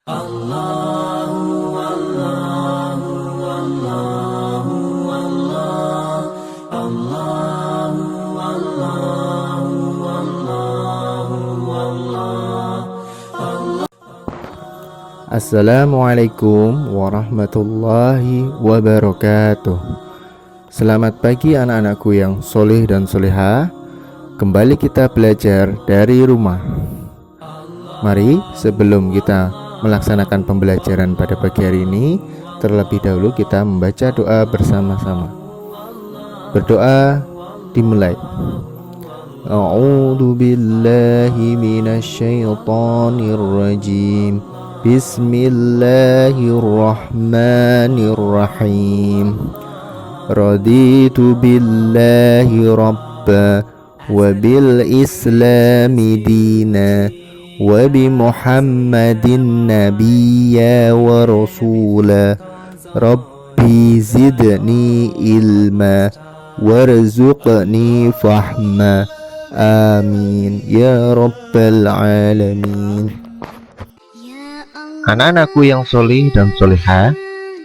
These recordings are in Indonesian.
Allahu Allahu Allahu Allah Allahu Allahu Allahu Allah. Assalamualaikum warahmatullahi wabarakatuh. Selamat pagi anak-anakku yang soleh dan soleha. Kembali kita belajar dari rumah. Mari sebelum kita melaksanakan pembelajaran pada pagi hari ini, terlebih dahulu kita membaca doa bersama-sama. Berdoa dimulai. A'udzu billahi minasyaitonir rajim. Bismillahirrahmanirrahim. Raditu billahi rabba wa bil islami dina wa bi Muhammadin nabiyya wa rasula. Rabbi zidni ilma warzuqni fahma. Amin ya rabbal alamin. Anak-anakku yang soleh dan soleha,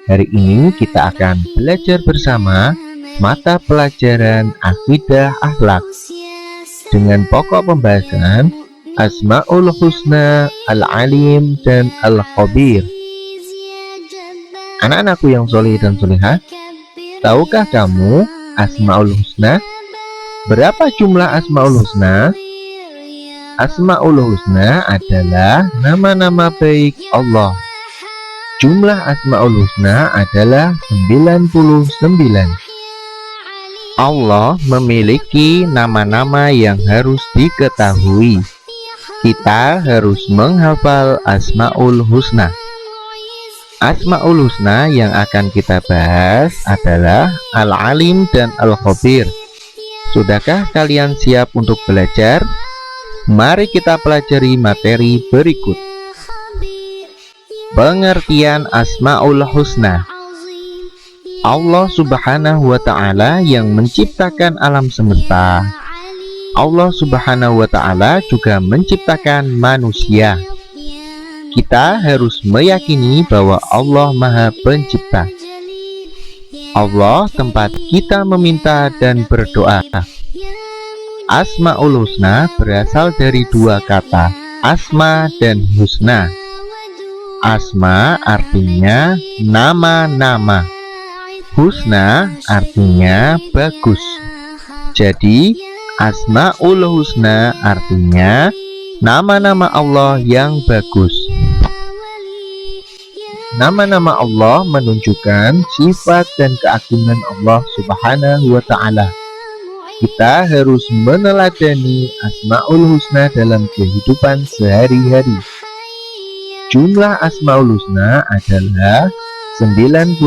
hari ini kita akan belajar bersama mata pelajaran akidah akhlak dengan pokok pembahasan Asmaul Husna, Al-Alim, dan Al-Khabir. Anak-anakku yang soleh dan soleha, tahukah kamu Asmaul Husna? Berapa jumlah Asmaul Husna? Asmaul Husna adalah nama-nama baik Allah. Jumlah Asmaul Husna adalah 99. Allah memiliki nama-nama yang harus diketahui. Kita harus menghafal Asmaul Husna. Asmaul Husna yang akan kita bahas adalah Al-Alim dan Al-Khabir. Sudahkah kalian siap untuk belajar? Mari kita pelajari materi berikut. Pengertian Asmaul Husna. Allah Subhanahu wa Ta'ala yang menciptakan alam semesta. Allah Subhanahu wa Ta'ala juga menciptakan manusia. Kita harus meyakini bahwa Allah Maha Pencipta. Allah tempat kita meminta dan berdoa. Asmaul Husna berasal dari dua kata, asma dan husna. Asma artinya nama-nama. Husna artinya bagus. Jadi Asmaul Husna artinya nama-nama Allah yang bagus. Nama-nama Allah menunjukkan sifat dan keagungan Allah Subhanahu wa Ta'ala. Kita harus meneladani Asmaul Husna dalam kehidupan sehari-hari. Jumlah Asmaul Husna adalah 99.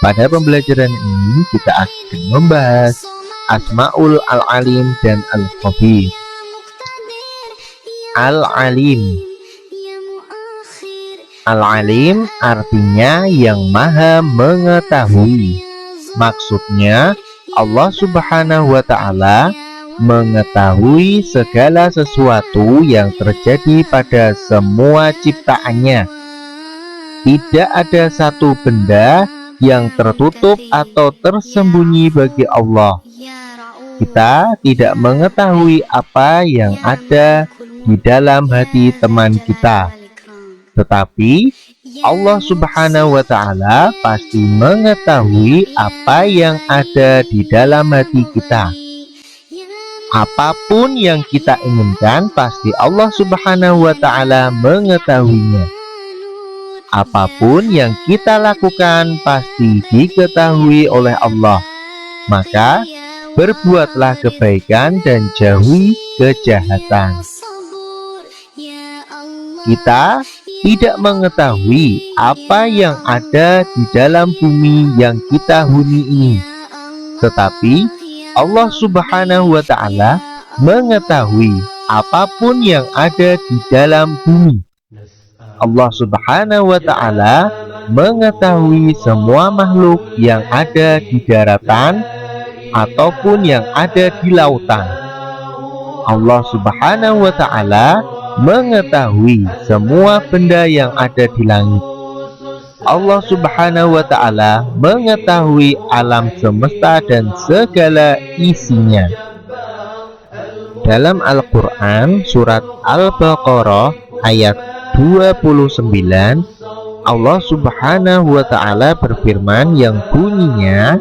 Pada pembelajaran ini kita akan membahas Asmaul Al-Alim dan Al-Khabir. Al-Alim. Al-Alim artinya yang maha mengetahui. Maksudnya Allah Subhanahu wa Ta'ala mengetahui segala sesuatu yang terjadi pada semua ciptaannya. Tidak ada satu benda yang tertutup atau tersembunyi bagi Allah. Kita tidak mengetahui apa yang ada di dalam hati teman kita, tetapi Allah Subhanahu wa Ta'ala pasti mengetahui apa yang ada di dalam hati kita. Apapun yang kita inginkan, pasti Allah Subhanahu wa Ta'ala mengetahuinya. Apapun yang kita lakukan, pasti diketahui oleh Allah. Maka berbuatlah kebaikan dan jauhi kejahatan. Kita tidak mengetahui apa yang ada di dalam bumi yang kita huni ini, tetapi Allah Subhanahu wa Ta'ala mengetahui apapun yang ada di dalam bumi. Allah Subhanahu wa Ta'ala mengetahui semua makhluk yang ada di daratan ataupun yang ada di lautan. Allah Subhanahu wa Ta'ala mengetahui semua benda yang ada di langit. Allah Subhanahu wa Ta'ala mengetahui alam semesta dan segala isinya. Dalam Al-Quran surat Al-Baqarah ayat 29, Allah Subhanahu wa Ta'ala berfirman yang bunyinya,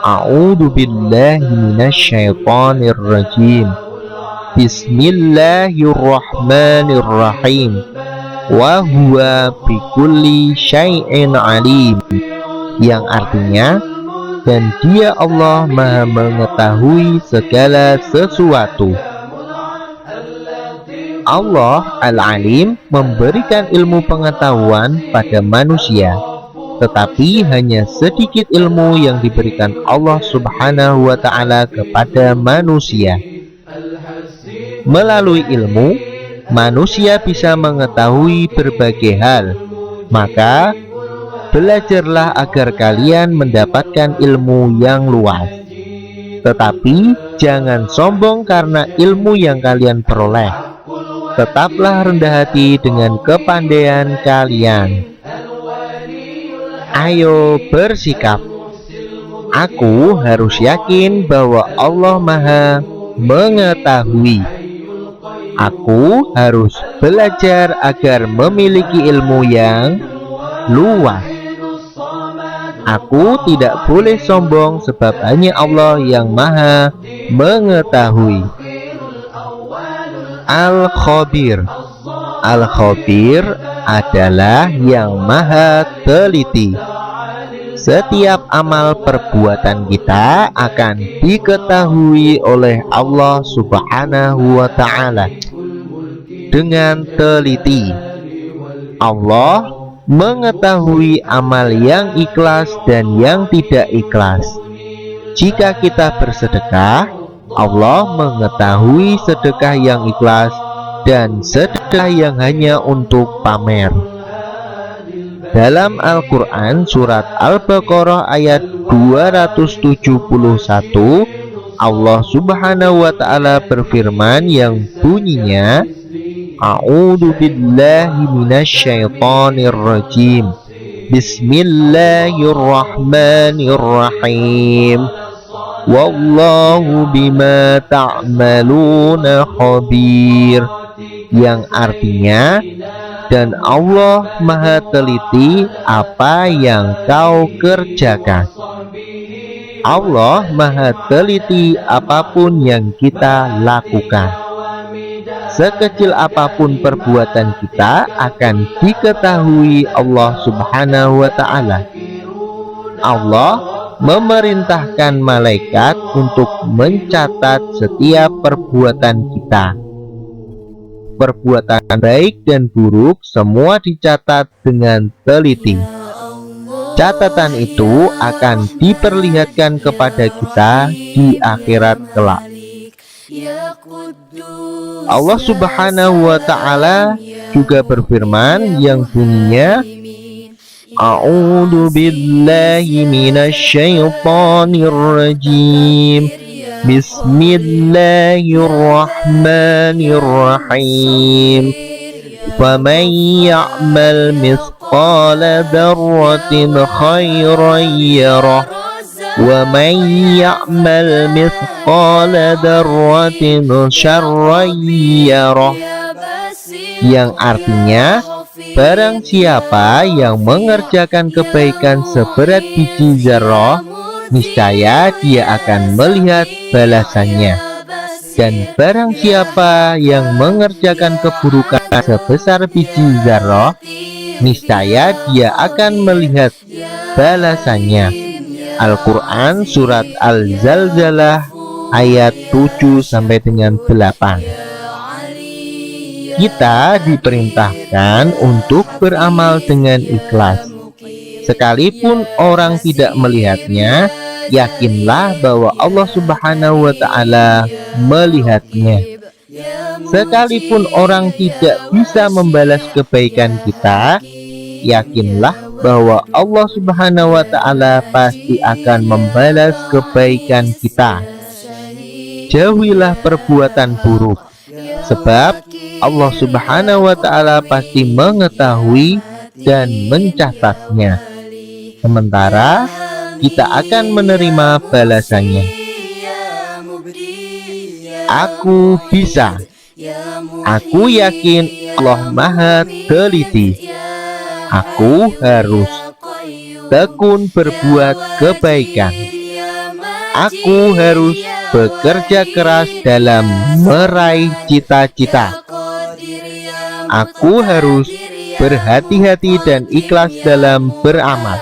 A'udzu billahi minasyaitonir rajim. Bismillahirrahmanirrahim. Wa huwa bikulli syai'in alim. Yang artinya, dan Dia Allah Maha mengetahui segala sesuatu. Allah Al-Alim memberikan ilmu pengetahuan pada manusia, tetapi hanya sedikit ilmu yang diberikan Allah Subhanahu wa Ta'ala kepada manusia. Melalui ilmu, manusia bisa mengetahui berbagai hal. Maka belajarlah agar kalian mendapatkan ilmu yang luas. Tetapi jangan sombong karena ilmu yang kalian peroleh. Tetaplah rendah hati dengan kepandaian kalian. Ayo bersikap. Aku harus yakin bahwa Allah Maha mengetahui. Aku harus belajar agar memiliki ilmu yang luas. Aku tidak boleh sombong sebab hanya Allah yang Maha mengetahui. Al-Khabir. Al-Khabir adalah yang Maha teliti. Setiap amal perbuatan kita akan diketahui oleh Allah Subhanahu wa Ta'ala dengan teliti. Allah mengetahui amal yang ikhlas dan yang tidak ikhlas. Jika kita bersedekah, Allah mengetahui sedekah yang ikhlas dan sedekah yang hanya untuk pamer. Dalam Al-Quran surat Al-Baqarah ayat 271, Allah Subhanahu wa Ta'ala berfirman yang bunyinya, A'udzu billahi minasyaitonir rajim. Bismillahirrahmanirrahim. Wallahu bima ta'maluna khabir. Yang artinya, dan Allah Maha teliti apa yang kau kerjakan. Allah Maha teliti apapun yang kita lakukan. Sekecil apapun perbuatan kita akan diketahui Allah Subhanahu wa Ta'ala. Allah memerintahkan malaikat untuk mencatat setiap perbuatan kita. Perbuatan baik dan buruk semua dicatat dengan teliti. Catatan itu akan diperlihatkan kepada kita di akhirat kelak. Allah Subhanahu wa Ta'ala juga berfirman yang bunyinya, A'udzu billahi minasyaitonir rajim. Bismillahirrahmanirrahim. Faman ya'mal mithqala dzarratin khairan yarah wa man ya'mal mithqala dzarratin syarran yarah. Yang artinya, barang siapa yang mengerjakan kebaikan seberat biji zarah, niscaya dia akan melihat balasannya. Dan barang siapa yang mengerjakan keburukan sebesar biji zarah, niscaya dia akan melihat balasannya. Al-Quran surat Al-Zalzalah ayat 7 sampai dengan 8. Kita diperintahkan untuk beramal dengan ikhlas. Sekalipun orang tidak melihatnya, yakinlah bahwa Allah Subhanahu wa Ta'ala melihatnya. Sekalipun orang tidak bisa membalas kebaikan kita, yakinlah bahwa Allah Subhanahu wa Ta'ala pasti akan membalas kebaikan kita. Jauhilah perbuatan buruk, Sebab Allah Subhanahu wa Ta'ala pasti mengetahui dan mencatatnya. Sementara kita akan menerima balasannya. Aku bisa. Aku yakin Allah Maha Teliti. Aku harus tekun berbuat kebaikan. Aku harus bekerja keras dalam meraih cita-cita. Aku harus berhati-hati dan ikhlas dalam beramal.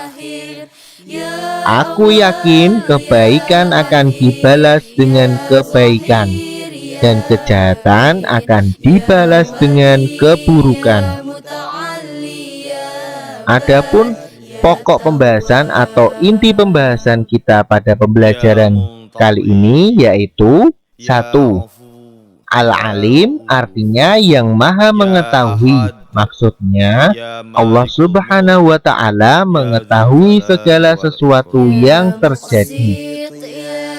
Aku yakin kebaikan akan dibalas dengan kebaikan dan kejahatan akan dibalas dengan keburukan. Adapun pokok pembahasan atau inti pembahasan kita pada pembelajaran kali ini yaitu 1. Al-Alim artinya yang maha mengetahui. Maksudnya Allah Subhanahu wa Ta'ala mengetahui segala sesuatu yang terjadi.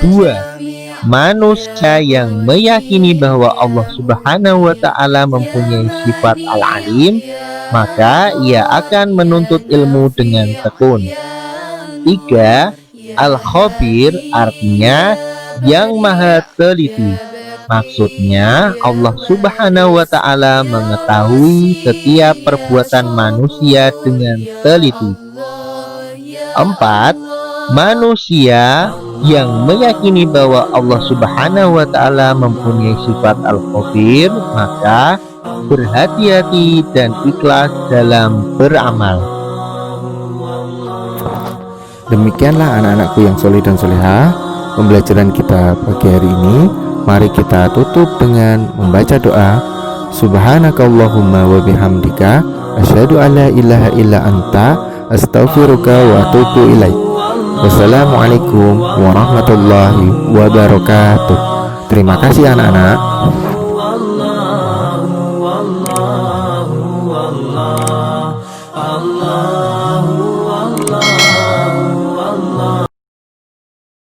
2. Manusia yang meyakini bahwa Allah Subhanahu wa Ta'ala mempunyai sifat Al-Alim, maka ia akan menuntut ilmu dengan tekun. 3. Al-Khabir artinya yang maha teliti. Maksudnya Allah Subhanahu wa Ta'ala mengetahui setiap perbuatan manusia dengan teliti. 4. Manusia yang meyakini bahwa Allah Subhanahu wa Ta'ala mempunyai sifat Al-Khabir, maka berhati-hati dan ikhlas dalam beramal. Demikianlah anak-anakku yang soleh dan solehah, pembelajaran kita pagi hari ini. Mari kita tutup dengan membaca doa. Subhanakallahumma wa bihamdika asyhadu an la ilaha illa anta astaghfiruka wa atubu ilaik. Wassalamualaikum warahmatullahi wabarakatuh. Terima kasih anak-anak. Allah